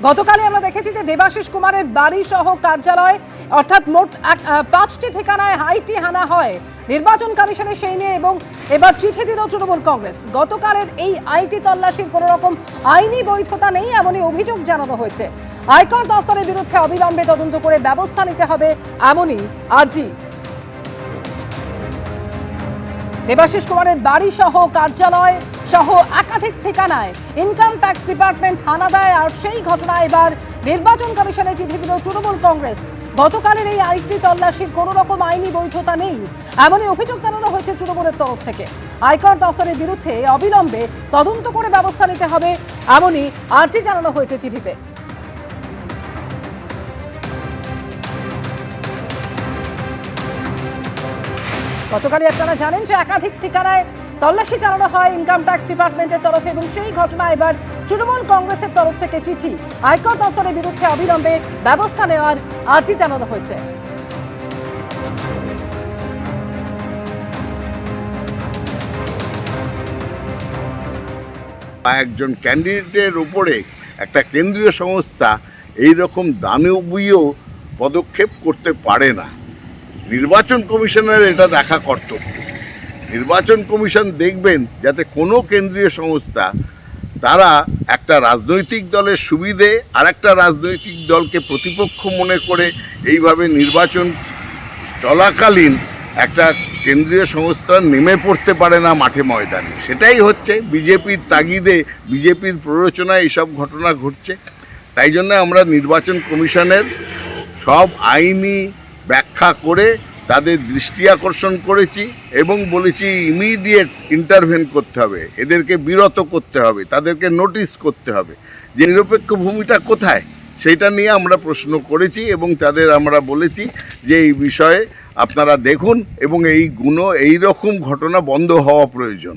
গতকালই আমরা দেখেছি যে দেবাশিস কুমারের বাড়ি সহ কার্যালয় অর্থাৎ মোট 5টি ঠিকানায় হাইটি হানা হয় নির্বাচন কমিশনের সেই নিয়ে, এবং এবার চিঠি দিল তৃণমূল কংগ্রেস। গতকালের এই আইটি তল্লাশির কোনো রকম আইনি বৈধতা নেই এমনই অভিযোগ জানানো হয়েছে। আয়কর দফতরের বিরুদ্ধে অবিলম্বে তদন্ত করে ব্যবস্থা নিতে হবে এমনই আর্জি। দেবাশিস কুমারের বাড়ি সহ কার্যালয় সহ একাধিক ঠিকানায় ইনকাম ট্যাক্স ডিপার্টমেন্ট হানা দেয়, আর সেই ঘটনায় এবার নির্বাচন কমিশনে চিঠি দিল তৃণমূল কংগ্রেস। গতকালের এই আইটি তল্লাশির কোনো রকম আইনি বৈধতা নেই এমনই অভিযোগ জানানো হয়েছে তৃণমূলের তরফ থেকে। আয়কর দফতরের বিরুদ্ধে অবিলম্বে তদন্ত করে ব্যবস্থা নিতে হবে এমনই আর্জি জানানো হয়েছে চিঠিতে। গতকালই আপনারা জানেন যে একাধিক ঠিকানায় তল্লাশি চালানো হয় ইনকাম ট্যাক্স ডিপার্টমেন্টের তরফে, এবং সেই ঘটনা এবার তৃণমূল কংগ্রেসের তরফ থেকে চিঠি আয়কর দফতরের বিরুদ্ধে অবিলম্বে ব্যবস্থা নেওয়ার আর্জি জানানো হয়েছে। একজন ক্যান্ডিডেটের উপরে একটা কেন্দ্রীয় সংস্থা এই রকম দানবীয় পদক্ষেপ করতে পারে না। নির্বাচন কমিশনের এটা দেখা কর্তব্য। নির্বাচন কমিশন দেখবেন যাতে কোনো কেন্দ্রীয় সংস্থা তারা একটা রাজনৈতিক দলের সুবিধে আর একটা রাজনৈতিক দলকে প্রতিপক্ষ মনে করে এইভাবে নির্বাচন চলাকালীন একটা কেন্দ্রীয় সংস্থা নেমে পড়তে পারে না মাঠে ময়দানে। সেটাই হচ্ছে বিজেপির তাগিদে, বিজেপির প্ররোচনায় এইসব ঘটনা ঘটছে। তাই জন্য আমরা নির্বাচন কমিশনের সব আইনি ব্যাখ্যা করে তাদের দৃষ্টি আকর্ষণ করেছি এবং বলেছি ইমিডিয়েট ইন্টারভেন করতে হবে, এদেরকে বিরত করতে হবে, তাদেরকে নোটিশ করতে হবে। যে নিরপেক্ষ ভূমিটা কোথায় সেইটা নিয়ে আমরা প্রশ্ন করেছি এবং তাদের আমরা বলেছি যে এই বিষয়ে আপনারা দেখুন এবং এই রকম ঘটনা বন্ধ হওয়া প্রয়োজন।